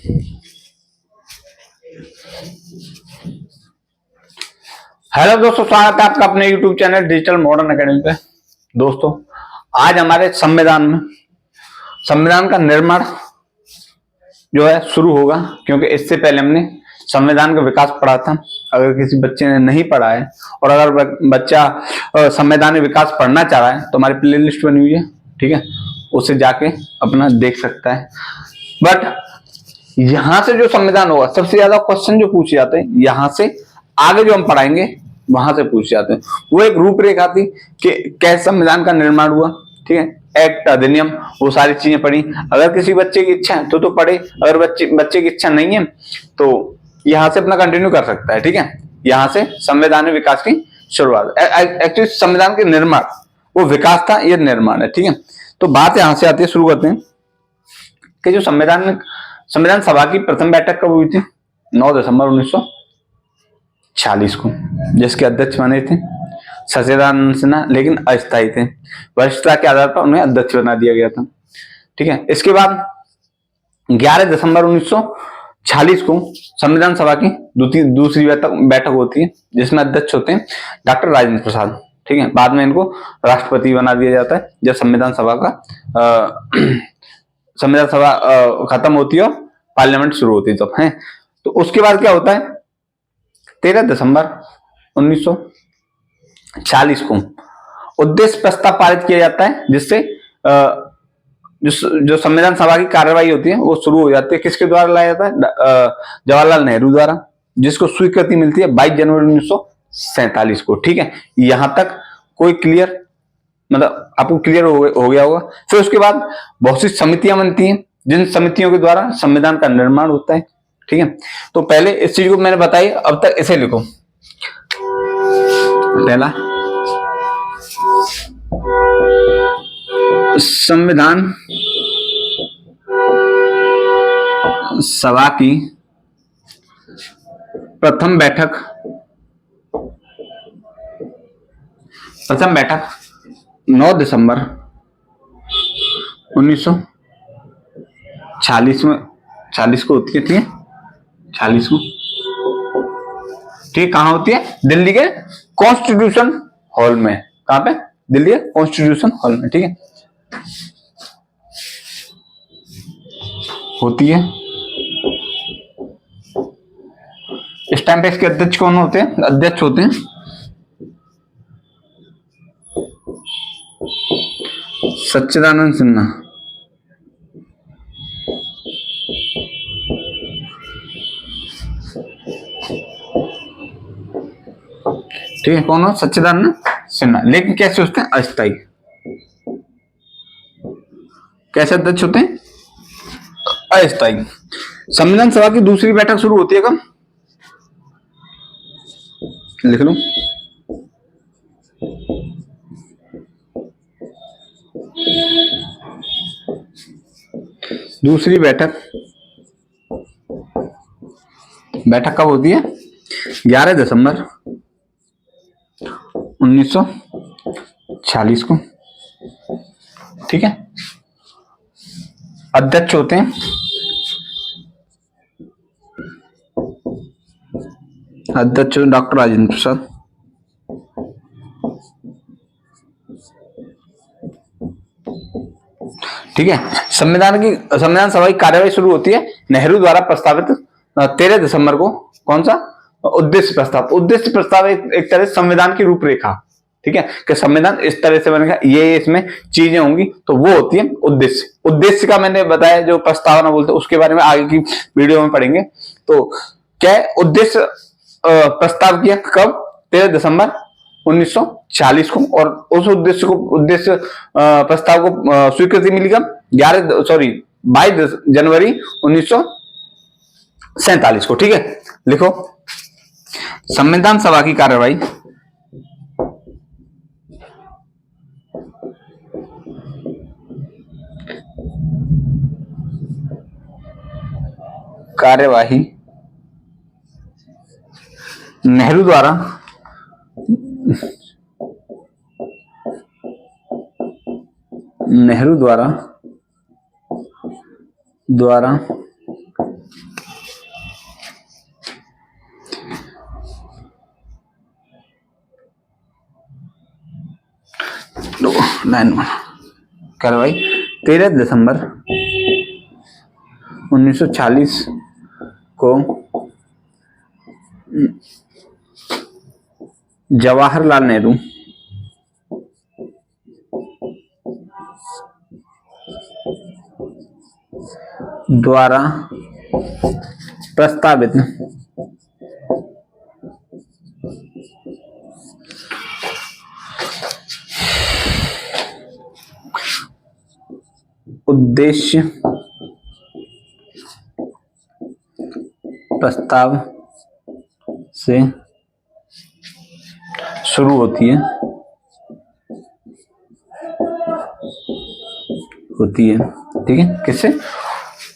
Hello दोस्तों, स्वागत है आपका अपने YouTube channel digital modern academy पे। दोस्तों, आज हमारे संविधान का निर्माण जो है शुरू होगा, क्योंकि इससे पहले हमने संविधान का विकास पढ़ा था। अगर किसी बच्चे ने नहीं पढ़ा है और अगर बच्चा संवैधानिक विकास पढ़ना चाह रहा है तो हमारी प्लेलिस्ट बनी हुई है, ठीक है, उससे जाके अपना देख सकता है। बट यहां से जो संविधान होगा, सबसे ज्यादा क्वेश्चन जो पूछे जाते हैं यहां से आगे जो हम पढ़ाएंगे वहां से पूछे जाते हैं। वो एक रूपरेखा थी कि कैसे संविधान का निर्माण हुआ, ठीक है, एक्ट, अधिनियम, वो सारी चीजें पढ़ी। अगर किसी बच्चे की इच्छा है तो पढ़े, अगर बच्चे की इच्छा नहीं है तो यहां से अपना कंटिन्यू कर सकता है, ठीक है। यहां से संवैधानिक विकास की शुरुआत। एक्चुअली संविधान के निर्माण, वो विकास था, ये निर्माण है, ठीक है। तो बात यहां से आती है, शुरू करते हैं कि जो संविधान सभा की प्रथम बैठक कब हुई थी? 9 दिसंबर 1946 को, जिसके अध्यक्ष बने थे सच्चिदानंद सिन्हा, लेकिन अस्थायी थे। वरिष्ठता के आधार पर उन्हें अध्यक्ष बना दिया गया था, ठीक है। इसके बाद 11 दिसंबर 1946 को संविधान सभा की दूसरी बैठक होती है, जिसमें अध्यक्ष होते हैं डॉक्टर राजेंद्र प्रसाद, ठीक है। बाद में इनको राष्ट्रपति बना दिया जाता है जब संविधान सभा खत्म होती है और पार्लियामेंट शुरू होती है तब, है। तो उसके बाद क्या होता है? 13 दिसंबर 1940 को उद्देश्य प्रस्ताव पारित किया जाता है, जिससे जो संविधान सभा की कार्यवाही होती है वो शुरू हो जाती है। किसके द्वारा लाया जाता है? जवाहरलाल नेहरू द्वारा, जिसको स्वीकृति मिलती है 22 जनवरी 1947 को, ठीक है। यहां तक कोई क्लियर, मतलब आपको क्लियर हो गया होगा। फिर उसके बाद बहुत सी समितियां बनती हैं, जिन समितियों के द्वारा संविधान का निर्माण होता है, ठीक है। तो पहले इस चीज को मैंने बताई, अब तक इसे लिखो। पहला, संविधान सभा की प्रथम बैठक 9 दिसंबर 1940 में 40 को होती है, ठीक है, 40 को, ठीक। कहां होती है? दिल्ली के कॉन्स्टिट्यूशन हॉल में। कहां पे? दिल्ली के कॉन्स्टिट्यूशन हॉल में, ठीक है, होती है। इस टाइम पे इसके अध्यक्ष कौन होते हैं? अध्यक्ष होते हैं सच्चिदानंद सिन्हा, ठीक है। कौन हो? सच्चिदानंद सिन्हा। लेकिन कैसे होते हैं? अस्थायी। कैसे अध्यक्ष होते हैं? अस्थायी। संविधान सभा की दूसरी बैठक शुरू होती है कब? लिख लो, दूसरी बैठक कब होती है? 11 दिसंबर 1940 को, ठीक है। अध्यक्ष होते हैं डॉक्टर राजेंद्र प्रसाद, ठीक है। संविधान सभा की कार्यवाही शुरू होती है नेहरू द्वारा प्रस्तावित 13 दिसंबर को। कौन सा? उद्देश्य प्रस्ताव एक तरह से संविधान की रूपरेखा, ठीक है, कि संविधान इस तरह से बनेगा, ये इसमें चीजें होंगी, तो वो होती है उद्देश्य का मैंने बताया, जो प्रस्तावना बोलते हैं उसके बारे में आगे की वीडियो में पढ़ेंगे। तो क्या उद्देश्य प्रस्ताव किया कब? 13 दिसंबर 1940 को, और उस उद्देश्य प्रस्ताव को स्वीकृति मिली कब? 22 जनवरी 1947 को, ठीक है। लिखो, संविधान सभा की कार्यवाही नेहरू द्वारा कर भाई 13 दिसंबर 1940 को जवाहरलाल नेहरू द्वारा प्रस्तावित उद्देश्य प्रस्ताव से शुरू होती है ठीक है। किससे?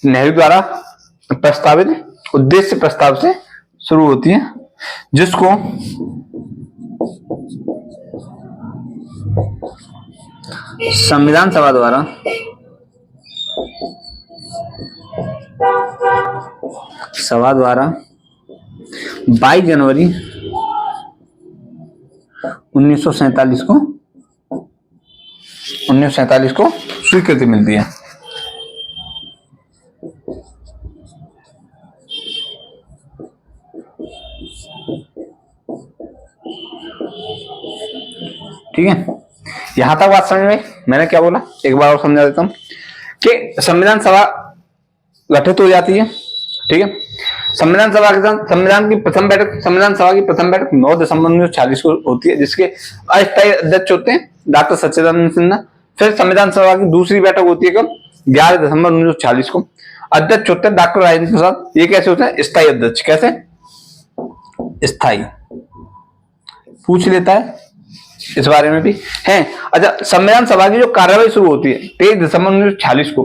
नेहरू द्वारा प्रस्तावित उद्देश्य प्रस्ताव से शुरू होती है, जिसको संविधान सभा द्वारा 22 जनवरी 1947 को स्वीकृति मिलती है। ठीक है, यहां तक बात समझ में? मैंने क्या बोला एक बार और समझा देता हूं कि संविधान सभा गठित हो जाती है। ठीक है, संविधान सभा के साथ संविधान सभा की प्रथम बैठक 9 दिसंबर 1946 को होती है, जिसके अस्थायी अध्यक्ष होते हैं डॉक्टर सच्चिदानंद सिन्हा। फिर संविधान सभा की दूसरी बैठक होती है कब? 11 दिसंबर 1946 को। अध्यक्ष होते हैं डॉक्टर राजेंद्र प्रसाद। ये कैसे होते हैं? स्थायी अध्यक्ष। कैसे? स्थायी। पूछ लेता है इस बारे में भी है। अच्छा, संविधान सभा की जो कार्यवाही शुरू होती है 23 दिसंबर 1946 को,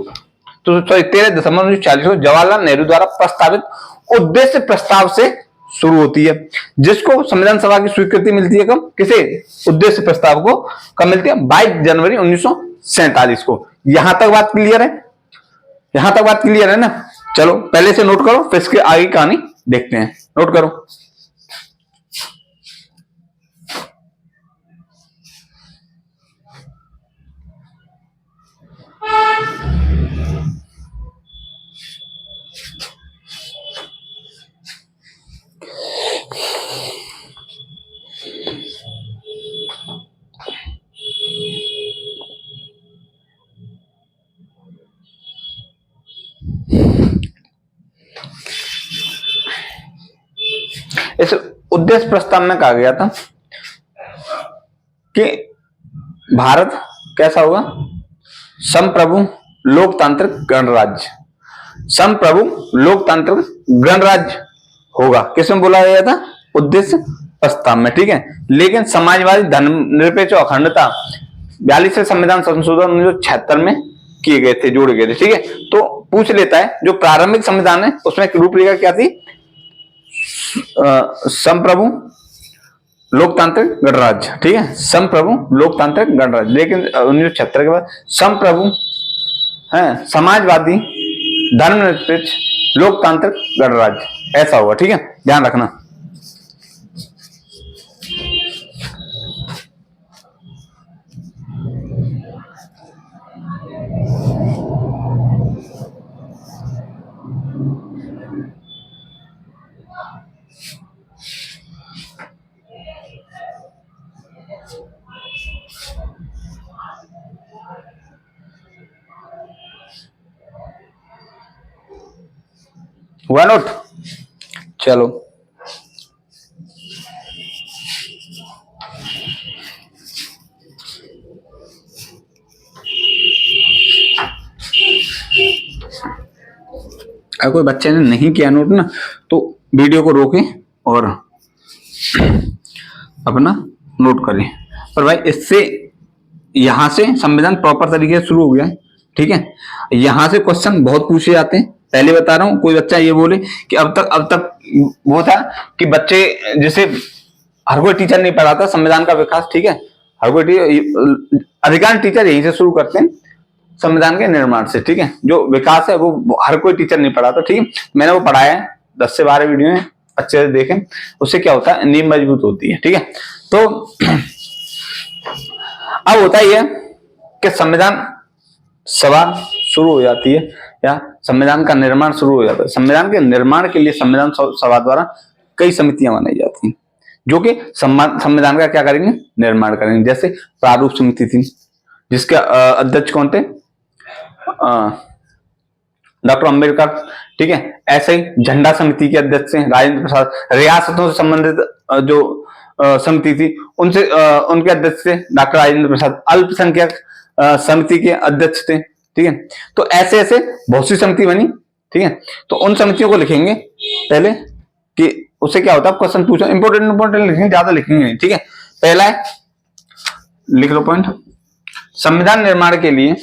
तो 13 दिसंबर 1940 को जवाहरलाल नेहरू द्वारा प्रस्तावित उद्देश्य प्रस्ताव से शुरू होती है, जिसको संविधान सभा की स्वीकृति मिलती है कब? किसे? उद्देश्य प्रस्ताव को कब मिलती है? 22 जनवरी 1947 को। यहां तक बात क्लियर है? यहां तक बात क्लियर है ना? चलो पहले से नोट करो, फिर इसके आगे कहानी देखते हैं। नोट करो। इस उद्देश्य प्रस्ताव में कहा गया था कि भारत कैसा होगा? संप्रभु लोकतांत्रिक गणराज्य। संप्रभु लोकतांत्रिक गणराज्य होगा। किसमें बोला गया था? उद्देश्य प्रस्ताव में। ठीक है, लेकिन समाजवादी धर्मनिरपेक्ष अखंडता 42वें संविधान संशोधन 1976 में किए गए थे, जोड़े गए थे। ठीक है, तो पूछ लेता है जो प्रारंभिक संविधान है उसमें रूपरेखा क्या थी? संप्रभु लोकतांत्रिक गणराज्य। ठीक है, संप्रभु लोकतांत्रिक गणराज्य। लेकिन 1976 के बाद संप्रभु है समाजवादी धर्मनिरपेक्ष लोकतांत्रिक गणराज्य ऐसा होगा। ठीक है, ध्यान रखना। हुआ नोट? चलो अगर कोई बच्चे ने नहीं किया नोट ना, तो वीडियो को रोके और अपना नोट करें। पर भाई इससे यहां से संविधान प्रॉपर तरीके से शुरू हो गया है। ठीक है, यहां से क्वेश्चन बहुत पूछे जाते हैं। पहले बता रहा हूं, कोई बच्चा ये बोले कि अब तक वो था कि बच्चे जैसे हर कोई टीचर नहीं पढ़ाता संविधान का विकास। ठीक है, हर कोई अधिकांश टीचर यहीं से शुरू करते हैं संविधान के निर्माण से। ठीक है, जो विकास है वो हर कोई टीचर नहीं पढ़ाता। ठीक है, मैंने वो पढ़ाया है, 10 से 12 वीडियो है, अच्छे से देखें। उससे क्या होता है? नींव मजबूत होती है। ठीक है, तो अब होता ही है कि संविधान सभा शुरू हो जाती है या संविधान का निर्माण शुरू हो जाता है। संविधान के निर्माण के लिए संविधान सभा द्वारा कई समितियां बनाई जाती हैं जो कि संविधान का क्या करेंगे, निर्माण करेंगे। जैसे प्रारूप समिति थी जिसके अध्यक्ष कौन थे, डॉक्टर अंबेडकर, ठीक है। ऐसे ही झंडा समिति के अध्यक्ष हैं राजेंद्र प्रसाद। रियासतों से संबंधित जो समिति थी उनसे उनके अध्यक्ष थे डॉक्टर राजेंद्र प्रसाद। अल्पसंख्यक समिति के अध्यक्ष थे, ठीक है। तो ऐसे ऐसे बहुत सी समिति बनी, ठीक है। तो उन समितियों को लिखेंगे पहले कि उससे क्या होता है, क्वेश्चन पूछो, इंपोर्टेंट लिखेंगे, ज्यादा लिखेंगे नहीं, ठीक है। पहला है, लिख लो पॉइंट, संविधान निर्माण के लिए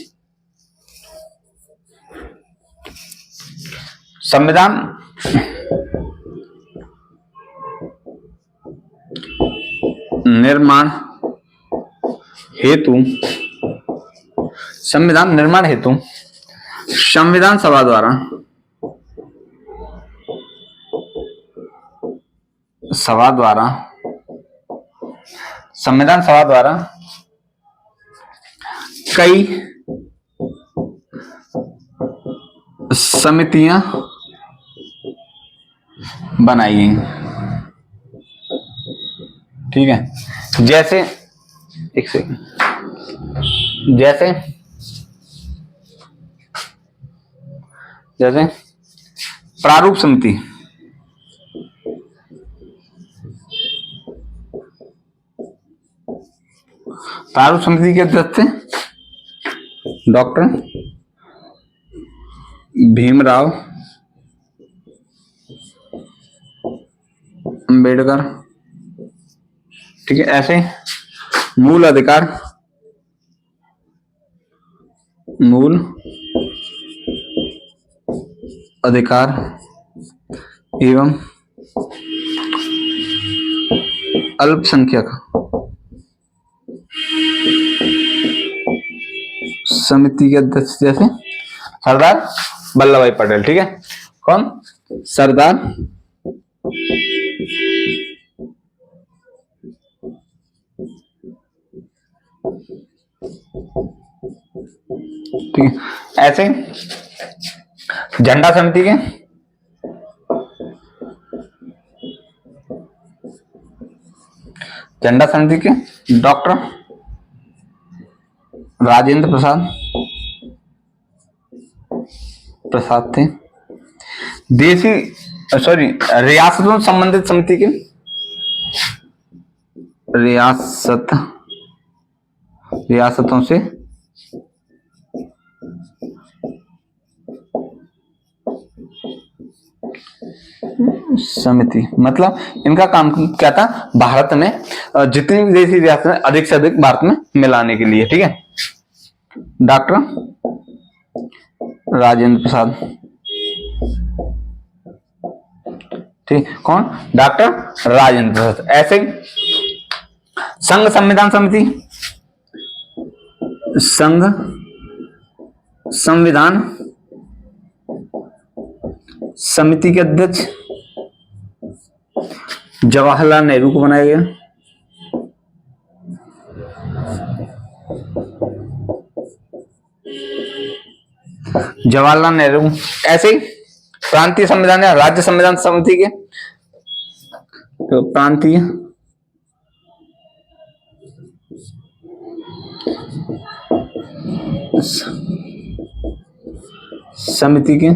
संविधान निर्माण हेतु संविधान सभा द्वारा कई समितियां बनाई गई, ठीक है। जैसे एक सेकंड, जैसे प्रारूप समिति, के अध्यक्ष थे डॉक्टर भीमराव अंबेडकर, ठीक है। ऐसे मूल अधिकार एवं अल्पसंख्यक समिति के अध्यक्ष जैसे सरदार वल्लभ भाई पटेल, ठीक है। कौन, सरदार ठीक है। ऐसे झंडा समिति के डॉक्टर राजेंद्र प्रसाद थे। रियासतों से संबंधित समिति के रियासतों से समिति, मतलब इनका काम क्या था, भारत में जितनी भी देशी रियासतें अधिक से अधिक भारत में मिलाने के लिए, ठीक है। डॉक्टर राजेंद्र प्रसाद, ठीक, कौन, डॉक्टर राजेंद्र प्रसाद। ऐसे संघ संविधान समिति के अध्यक्ष जवाहरलाल नेहरू को बनाया गया। जवाहरलाल नेहरू। ऐसे ही प्रांतीय संविधान या राज्य संविधान समिति के तो प्रांतीय समिति के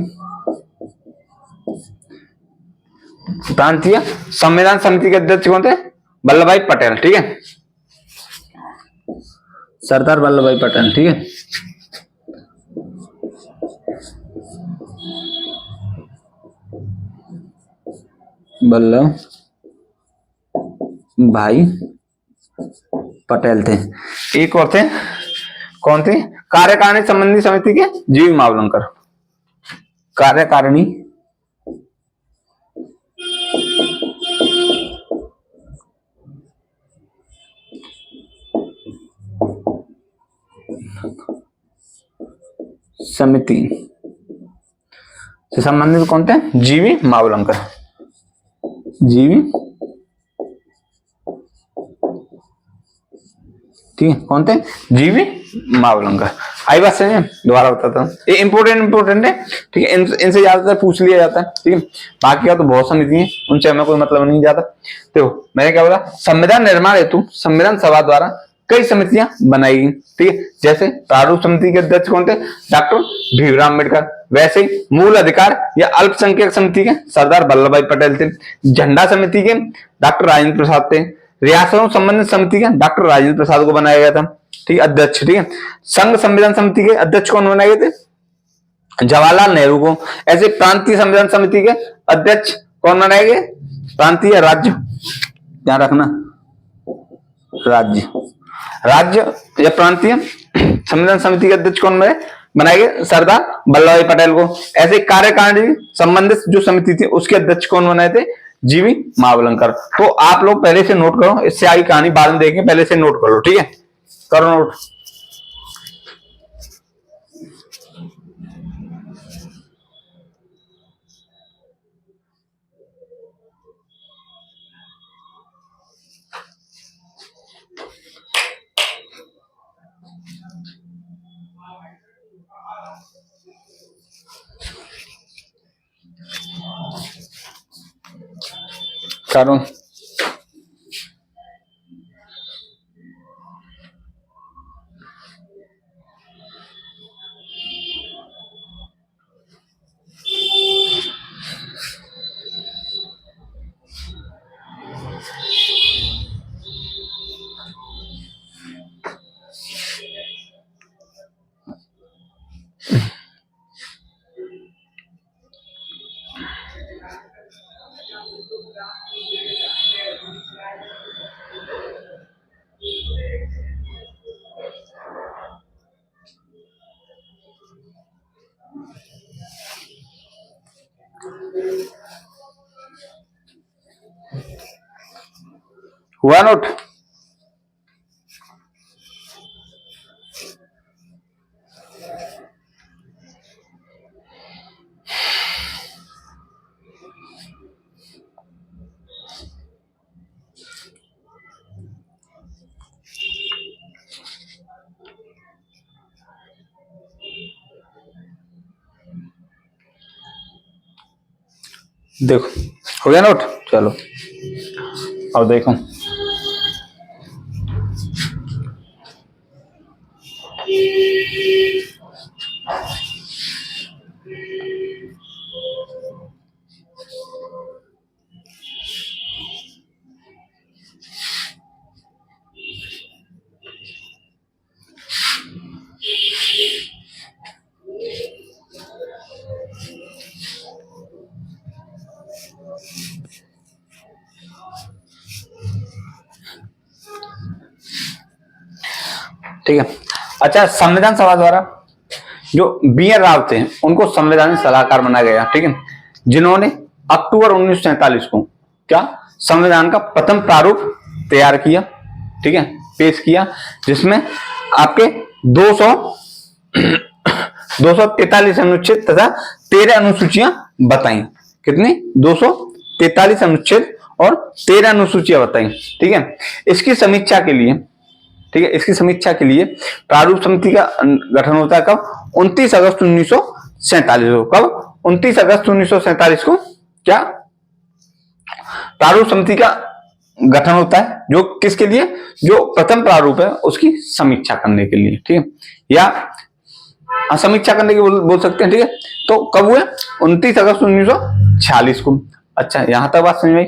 प्रांतीय संविधान समिति के अध्यक्ष कौन थे, वल्लभ भाई पटेल, ठीक है, सरदार वल्लभ भाई पटेल, ठीक है। वल्लभ भाई पटेल थे। एक और थे, कौन थे, कार्यकारिणी संबंधी समिति के जीवी मावलंकर। कार्यकारिणी समिति से संबंधित कौन थे, जीवी मावलंकर। जीवी ठीक है, कौन थे? जीवी मावलंकर। आई बात समझ में? दोबारा बताता हूँ, ये इंपोर्टेंट है, ठीक है, इनसे ज्यादातर पूछ लिया जाता है, ठीक है। बाकी का तो बहुत समिति है, उनसे हमें कोई मतलब नहीं जाता। तो मैंने क्या बोला, संविधान निर्माण हेतु संविधान सभा द्वारा कई समितियां बनाई गई, ठीक है। जैसे प्रारूप समिति के अध्यक्ष कौन थे? डॉक्टर भीमराव अम्बेडकर। वैसे ही मूल अधिकार या अल्पसंख्यक समिति के सरदार वल्लभ भाई पटेल थे। झंडा समिति के डॉक्टर राजेंद्र प्रसाद थे। रियासतों संबंधित समिति का डॉक्टर राजेंद्र प्रसाद को बनाया गया था, ठीक है, अध्यक्ष, ठीक है। संघ संविधान समिति के अध्यक्ष कौन बनाए गए थे? जवाहरलाल नेहरू को। ऐसे प्रांतीय संविधान समिति के अध्यक्ष कौन बनाए गए? प्रांतीय राज्य, ध्यान रखना, राज्य या प्रांतीय संविधान समिति के अध्यक्ष कौन बनाए गए? सरदार वल्लभ भाई पटेल को। ऐसे कार्यकारिणी संबंधित जो समिति थी उसके अध्यक्ष कौन बनाए थे? जीवी मावलंकर। तो आप लोग पहले से नोट करो, इससे आई कहानी बाद में देखें, पहले से नोट कर लो, ठीक है, करो नोट। करो। हुआ नोट? देखो, हो गया नोट? चलो अब देखो, ठीक है। अच्छा, संविधान सभा द्वारा जो बी.एन. राव थे उनको संवैधानिक सलाहकार बनाया गया, ठीक है, जिन्होंने अक्टूबर 1947 को क्या संविधान का प्रथम प्रारूप तैयार किया, ठीक है, पेश किया, जिसमें आपके 243 अनुच्छेद तथा 13 अनुसूचियां बताई। कितनी? 243 अनुच्छेद और 13 अनुसूचियां बताई, ठीक है। इसकी समीक्षा के लिए, ठीक है, इसकी समीक्षा के लिए प्रारूप समिति का गठन होता है कब? 29 अगस्त 1947 को। कब? 29 अगस्त 1947 को क्या प्रारूप समिति का गठन होता है, जो किसके लिए? जो प्रथम प्रारूप है उसकी समीक्षा करने के लिए, ठीक है, या समीक्षा करने के बोल सकते हैं, ठीक है। तो कब हुए? 29 अगस्त 1946 को। अच्छा, यहां तक बात समझ में आई?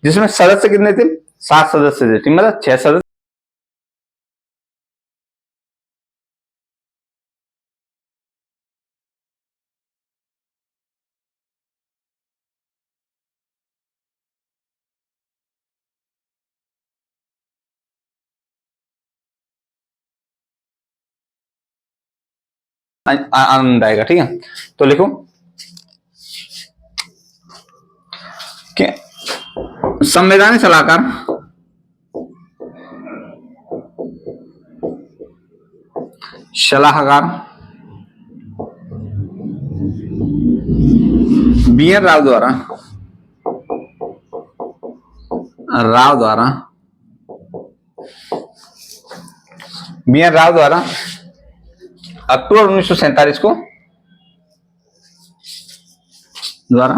जिसमें सदस्य कितने थे? 7 सदस्य थे, ठीक, मतलब 6 सदस्य आनंद आएगा, ठीक है। तो लिखो कि संवैधानिक सलाहकार बी.एन. राव द्वारा बी एन राव द्वारा अक्टूबर 1947 को द्वारा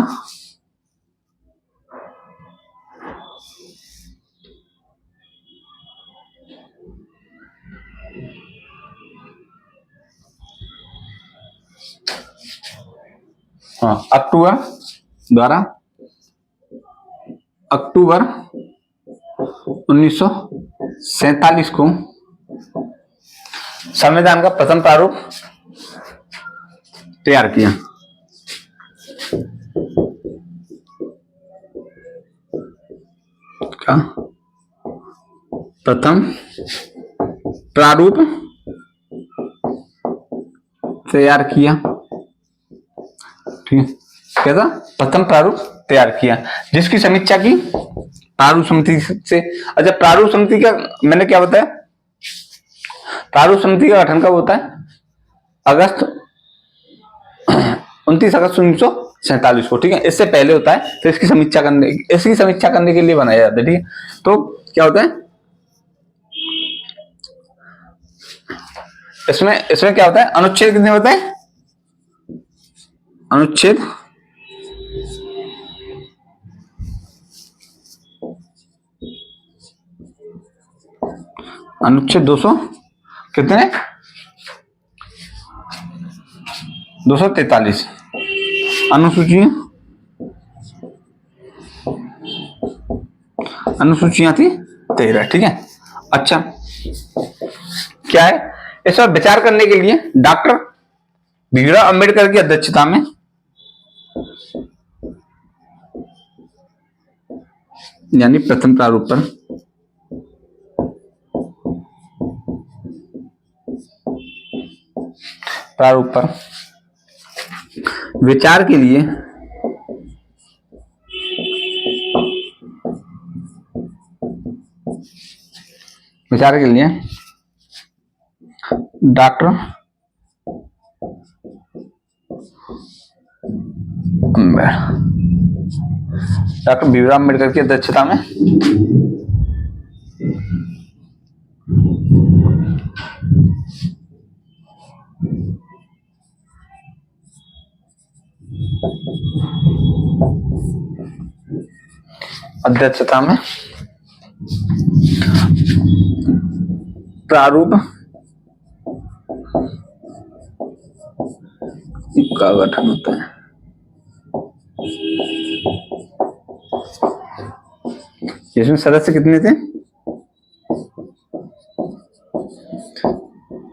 अक्टूबर 1947 को संविधान का प्रथम प्रारूप तैयार किया। क्या प्रथम प्रारूप तैयार किया? ठीक है, क्या था? प्रथम प्रारूप तैयार किया, जिसकी समीक्षा की प्रारूप समिति से। अच्छा, प्रारूप समिति का मैंने क्या बताया? प्रारूप समिति का गठन कब होता है? 29 अगस्त 1947 को। ठीक है, इससे पहले होता है, तो इसकी समीक्षा करने के लिए बनाया जाता है। ठीक है, तो क्या होता है इसमें क्या होता है? अनुच्छेद कितने होते हैं? अनुच्छेद 200 कितने? 243 अनुसूचियां थी 13। ठीक है, अच्छा क्या है? इस पर विचार करने के लिए डॉक्टर भीमराव अंबेडकर की अध्यक्षता में यानी प्रथम प्रारूप पर विचार के लिए डॉक्टर भीमराव अम्बेडकर की अध्यक्षता में प्रारूप का गठन होता है। इसमें सदस्य कितने थे?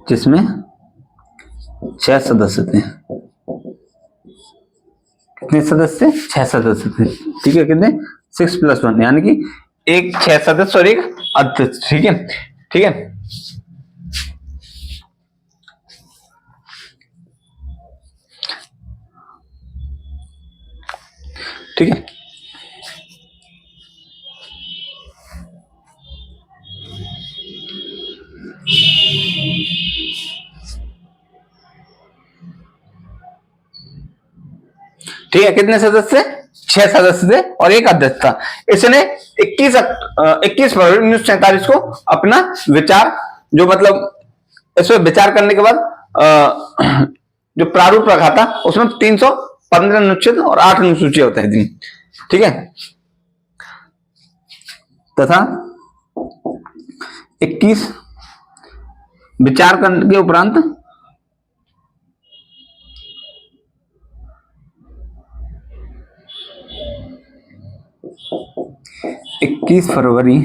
जिसमें 6 सदस्य थे। कितने सदस्य? 6 सदस्य थे। ठीक है, कितने? 6+1 यानी कि 6 सदस्य और 1 अध्यक्ष। ठीक है, ठीक है, ठीक है। ठीक है, कितने सदस्य? 6 सदस्य थे और 1 अध्यक्ष था। इसने 21 फरवरी 1947 को अपना विचार, जो मतलब इस पर विचार करने के बाद जो प्रारूप रखा था, उसमें 315 अनुच्छेद और 8 अनुसूचियां होते हैं। ठीक है, तथा 21 विचार करने के उपरांत 21 फरवरी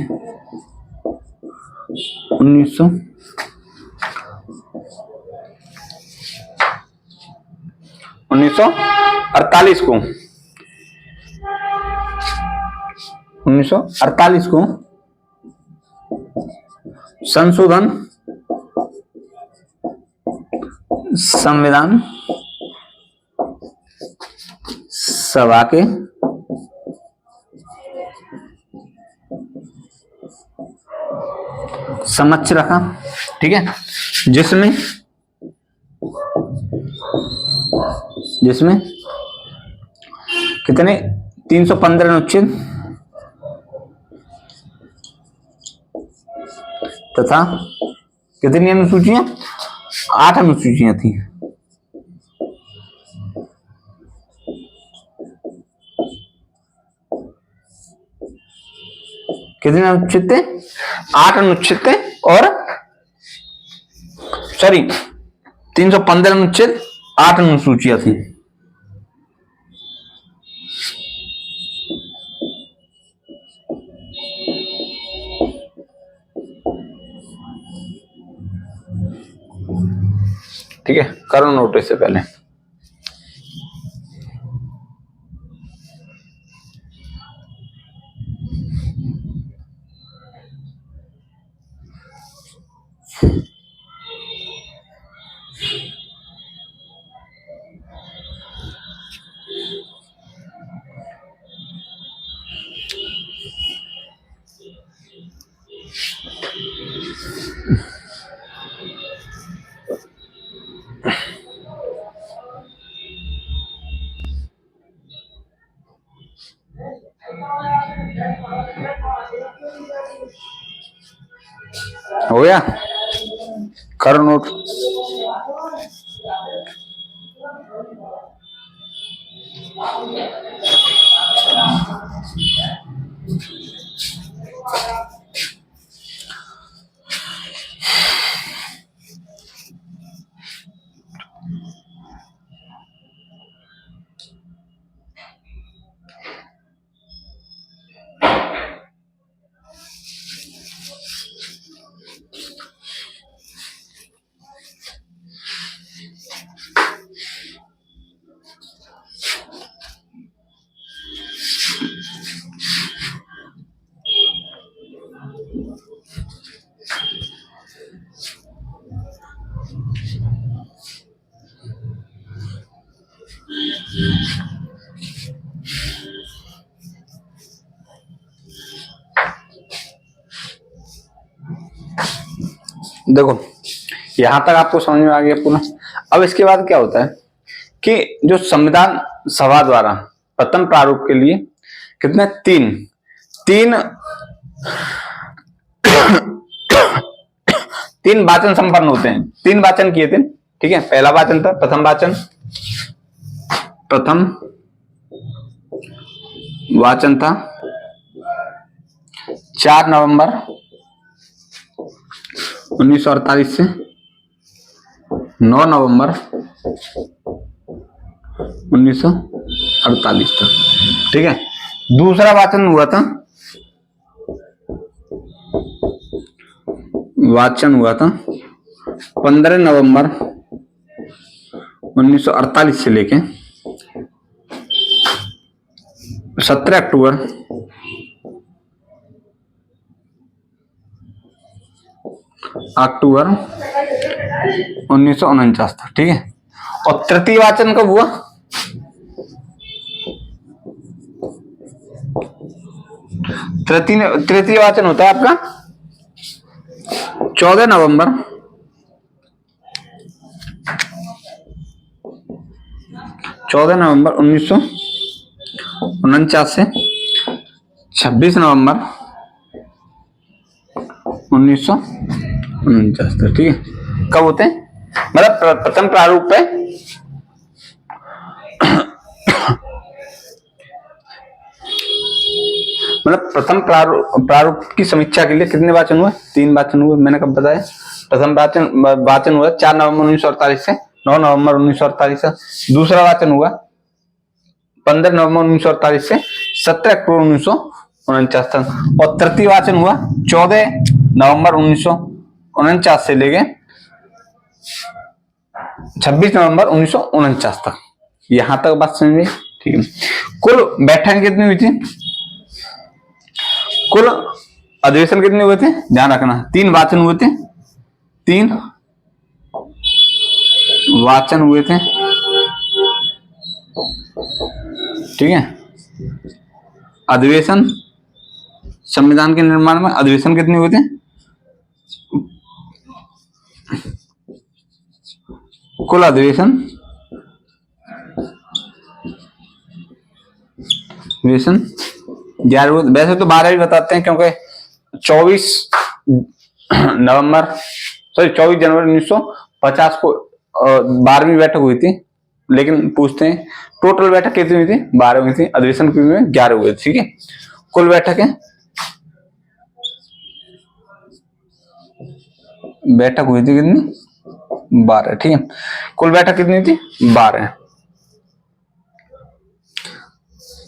1948 को संशोधन संविधान सभा के समक्ष रखा। ठीक है, जिसमें कितने? 315 अनुच्छेद तथा कितनी अनुसूचियां? 8 अनुसूचियां थी। कितने अनुच्छेद थे? 8 अनुच्छेद थे और सॉरी 315 अनुच्छेद, 8 अनुसूचियां थी। ठीक है, करो नोट इससे पहले। हो गया, करो नोट। देखो यहां तक आपको समझ में आ गया पूरा। अब इसके बाद क्या होता है कि जो संविधान सभा द्वारा प्रथम प्रारूप के लिए कितने तीन वाचन संपन्न होते हैं। 3 वाचन किए थे, ठीक है। पहला वाचन था प्रथम वाचन था 4 नवंबर 1948 से 9 नवंबर 1948 तक, ठीक है। दूसरा वाचन हुआ था 15 नवंबर 1948 से लेके 17 अक्टूबर 1949 तक, ठीक है। और तृतीय वाचन कब हुआ? तृतीय वाचन होता है आपका 14 नवंबर 1949 से 26 नवंबर 1949 तक, ठीक है। कब होते हैं? मतलब प्रथम प्रारूप पे मतलब प्रथम प्रारूप की समीक्षा के लिए कितने वाचन हुए? 3 वाचन हुए। मैंने कब बताया? प्रथम वाचन हुआ 4 नवंबर 1948 से 9 नवंबर 1948 तक। दूसरा वाचन हुआ 15 नवंबर 1948 से 17 अक्टूबर 1949 तक। और तृतीय वाचन हुआ 14 नवंबर 1949 से लेके 26 नवंबर 1949 तक। यहां तक बात समझिए, ठीक है। कुल बैठक कितनी हुई थी? कुल अधिवेशन कितने हुए थे? ध्यान रखना 3 वाचन हुए थे, 3 वाचन हुए थे, ठीक है। अधिवेशन, संविधान के निर्माण में अधिवेशन कितने हुए थे? कुल अधिवेशन 11, वैसे तो 12 भी बताते हैं क्योंकि 24 सॉरी 24 जनवरी 1950 को 12वीं बैठक हुई थी। लेकिन पूछते हैं टोटल बैठक कितनी हुई थी? 12 हुई थी। अधिवेशन कितने हुए? 11 हुए। ठीक है, कुल बैठक है, बैठक हुई थी कितनी? 12। ठीक है, कुल बैठक कितनी थी? 12।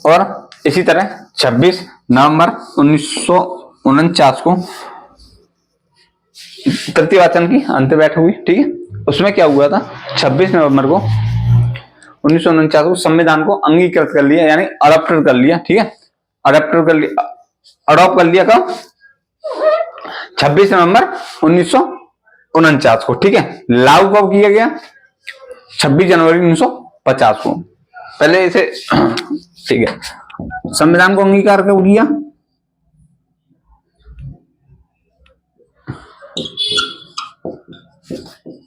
और इसी तरह 26 नवंबर 1949 को तृतीय वाचन की अंतिम बैठक हुई। ठीक है, उसमें क्या हुआ था? 26 नवंबर को 1949 को संविधान को अंगीकृत कर लिया, यानी अडॉप्टेड कर लिया। ठीक है, अडॉप्टेड कर लिया, अडॉप्ट कर लिया कब? 26 नवंबर 1949 को। ठीक है, लागू कब किया गया? 26 जनवरी 1950 को। पहले इसे ठीक है, संविधान को अंगीकार कब किया?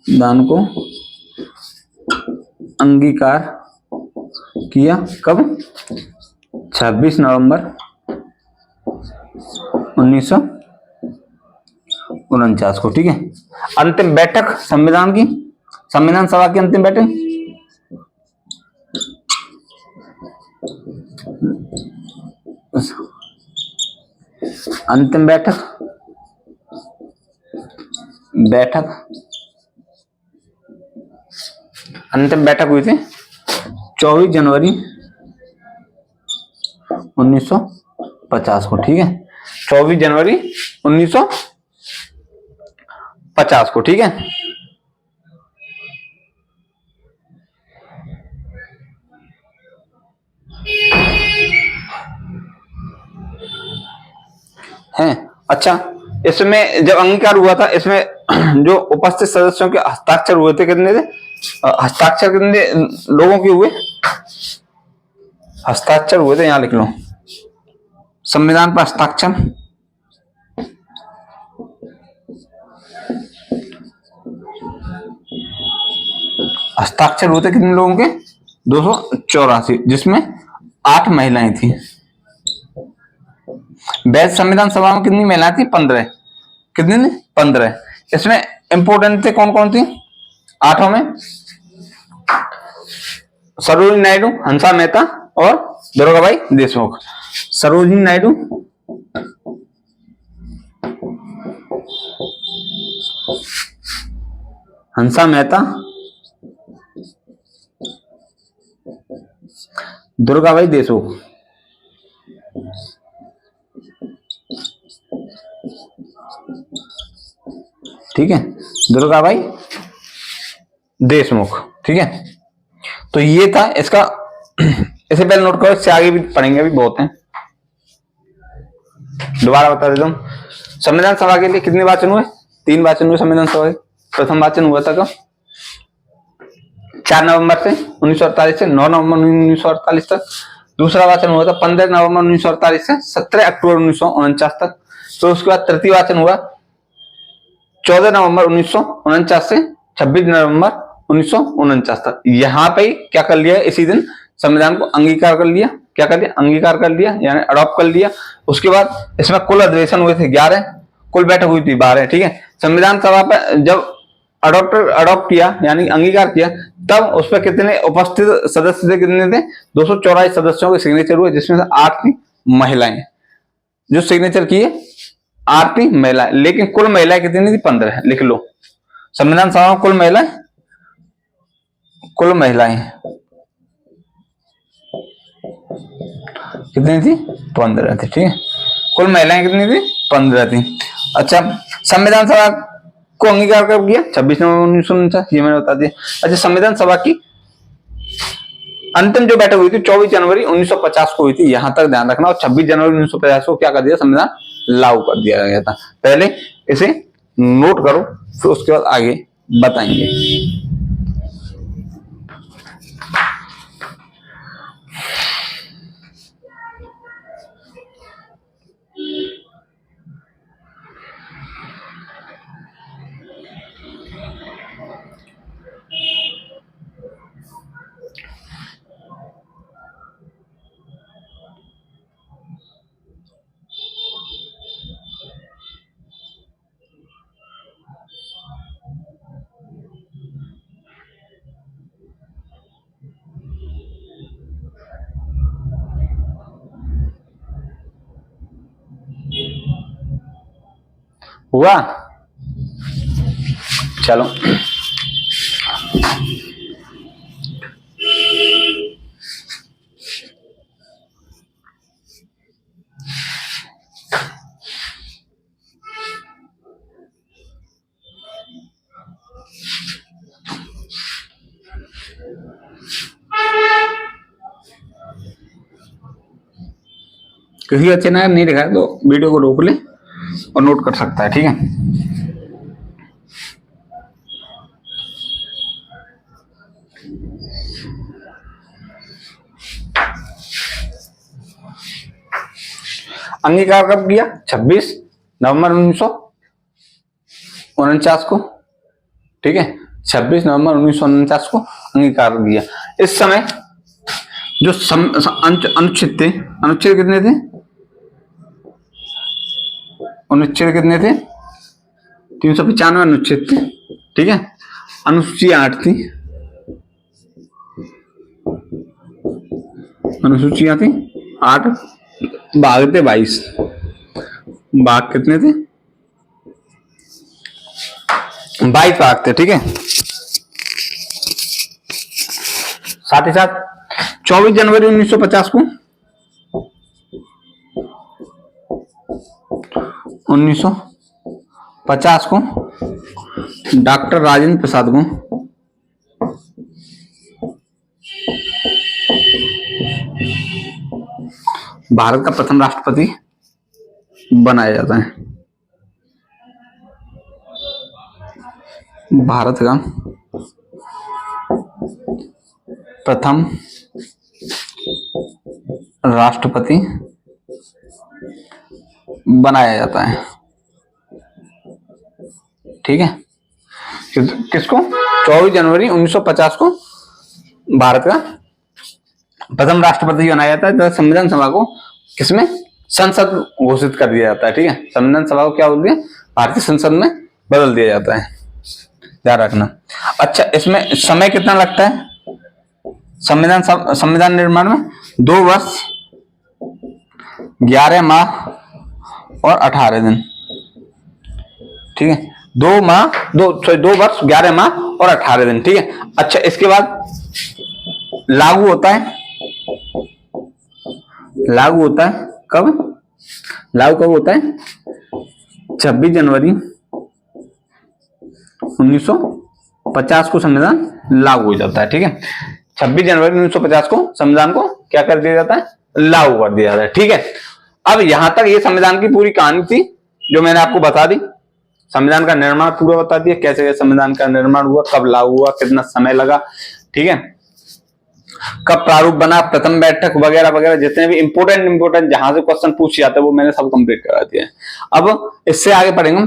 संविधान को अंगीकार किया कब? 26 नवंबर 1949 को। ठीक है, अंतिम बैठक संविधान की, संविधान सभा की अंतिम बैठक अंतिम बैठक अंतिम बैठक हुई थी 24 जनवरी 1950 को। ठीक है, 24 जनवरी 1950 को। ठीक है, है। अच्छा, इसमें जब अंगीकार हुआ था, इसमें जो उपस्थित सदस्यों के हस्ताक्षर हुए थे कितने थे? हस्ताक्षर कितने लोगों के हुए? हस्ताक्षर हुए थे, यहां लिख लो, संविधान पर हस्ताक्षर हस्ताक्षर हुए थे कितने लोगों के? 284, जिसमें 8 महिलाएं थी। वैध संविधान सभा में कितनी महिलाएं थी? 15। कितनी थी? 15। इसमें इंपोर्टेंट थे कौन कौन थी? 8 में सरोजिनी नायडू, हंसा मेहता और दुर्गाबाई देशमुख। सरोजिनी नायडू, हंसा मेहता, दुर्गाबाई देशमुख। ठीक है, दुर्गाबाई देशमुख। ठीक है, तो ये था इसका। इसे पहले नोट करो, इससे आगे भी पढ़ेंगे, अभी बहुत हैं। दोबारा बता देता हूं, संविधान सभा के लिए कितने वाचन हुए? 3 वाचन हुए संविधान सभा के। प्रथम वाचन हुआ था कब? 4 नवंबर से 1948 से 9 नवंबर 1948 तक। दूसरा वाचन हुआ था 15 नवंबर 1948 से 17 अक्टूबर 1949 तक। तो उसके बाद तृतीय वाचन हुआ 14 नवंबर 1949 से 26 नवंबर 1949 तक। यहाँ पे क्या कर लिया? इसी दिन संविधान को अंगीकार कर लिया। क्या कर लिया? अंगीकार कर लिया, यानी अडॉप्ट कर लिया। उसके बाद इसमें कुल अधिवेशन हुए थे 11, कुल बैठक हुई थी 12। ठीक है, संविधान सभा पर जब अडॉप्ट किया यानी अंगीकार किया, तब उस पर कितने उपस्थित सदस्य थे? कितने थे? 284 सदस्यों के सिग्नेचर हुए, जिसमें से 8 थी महिलाएं। जो सिग्नेचर किए 8 थी महिलाएं, लेकिन कुल महिलाएं कितनी थी? 15। लिख लो, संविधान सभा में कुल महिलाएं कितनी थी? 15 थी। ठीक है, कुल महिलाएं कितनी थी? 15 थी। अच्छा, संविधान सभा को अंगीकार कब किया? 26 नवंबर 1949, ये मैंने बता दिया। अच्छा, संविधान सभा की अंतिम जो बैठक हुई थी 24 जनवरी 1950 को हुई थी, यहां तक ध्यान रखना। और 26 जनवरी 1950 को क्या कर दिया? संविधान लागू कर दिया गया था। पहले इसे नोट करो, फिर उसके बाद आगे बताएंगे। हुआ? चलो किसी अच्छे ना नहीं दिखा तो वीडियो को रोक ले और नोट कर सकता है, ठीक है। अंगीकार कब किया? 26 नवंबर 1949 को, ठीक है। 26 नवंबर 1949 को अंगीकार किया। इस समय जो अनुच्छेद थे, अनुच्छेद कितने थे? अनुच्छेद कितने थे? 395 अनुच्छेद थे, ठीक है। अनुसूची 8 थी, अनुसूचियां थी 8, भाग थे 22। भाग कितने थे? 22 भाग थे, ठीक है। साथ ही साथ 24 जनवरी 1950 को 1950 को डॉक्टर राजेंद्र प्रसाद को भारत का प्रथम राष्ट्रपति बनाया जाता है। भारत का प्रथम राष्ट्रपति बनाया जाता है, ठीक है। किसको? 24 जनवरी 1950 को भारत का प्रथम राष्ट्रपति बनाया जाता है। तो संविधान सभा को किसमें? संसद घोषित कर दिया जाता है, ठीक है। संविधान सभा को क्या बोलते हैं? भारतीय संसद में बदल दिया जाता है, ध्यान रखना। अच्छा, इसमें समय कितना लगता है? संविधान निर्माण में 2 वर्ष 11 माह और 18 दिन, ठीक है। 2 वर्ष 11 माह और 18 दिन, ठीक है। अच्छा, इसके बाद लागू होता है, लागू होता है कब? लागू कब होता है? 26 जनवरी 1950 को संविधान लागू हो जाता है, ठीक है। 26 जनवरी 1950 को संविधान को क्या कर दिया जाता है? लागू कर दिया जाता है, ठीक है। अब यहां तक ये संविधान की पूरी कहानी थी जो मैंने आपको बता दी। संविधान का निर्माण पूरा बता दिया, कैसे संविधान का निर्माण हुआ, कब लागू हुआ, कितना समय लगा, ठीक है। कब प्रारूप बना, प्रथम बैठक वगैरह वगैरह, जितने भी इंपोर्टेंट जहां से क्वेश्चन पूछ जाते हैं वो मैंने सब कंप्लीट करा दिया है। अब इससे आगे पढ़ेंगे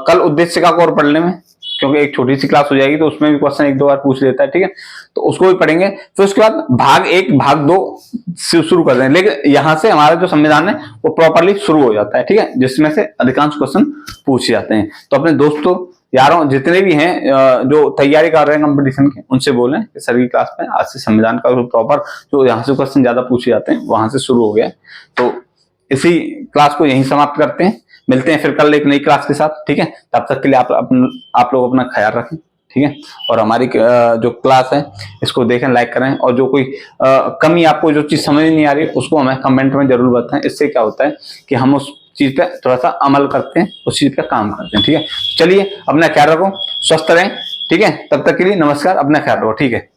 कल उद्देशिका को और पढ़ने में, क्योंकि एक छोटी सी क्लास हो जाएगी तो उसमें भी क्वेश्चन 1-2 बार पूछ लेता है, ठीक है। तो उसको भी पढ़ेंगे। फिर उसके बाद भाग 1 भाग 2 से शुरू कर देंगे। लेकिन यहां से हमारा जो संविधान है वो प्रॉपरली शुरू हो जाता है, ठीक है, जिसमें से अधिकांश क्वेश्चन पूछे जाते हैं। तो अपने दोस्तों यारों जितने भी हैं जो तैयारी कर रहे हैं कंपटीशन की, उनसे बोलें कि सर की क्लास में आज से संविधान का प्रॉपर जो यहाँ से क्वेश्चन ज्यादा पूछे जाते हैं वहां से शुरू हो गया। तो इसी क्लास को यहीं समाप्त करते हैं। मिलते हैं फिर कल एक नई क्लास के साथ, ठीक है। तब तक के लिए आप लोग अपना ख्याल रखें, ठीक है। और हमारी जो क्लास है इसको देखें, लाइक करें, और जो कोई कमी आपको जो चीज समझ नहीं आ रही है उसको हमें कमेंट में जरूर बताएं। इससे क्या होता है कि हम उस चीज पे थोड़ा सा अमल करते हैं, उस चीज पे काम करते हैं, ठीक है। चलिए, अपना ख्याल रखो, स्वस्थ रहें, ठीक है। तब तक के लिए नमस्कार, अपना ख्याल रखो, ठीक है।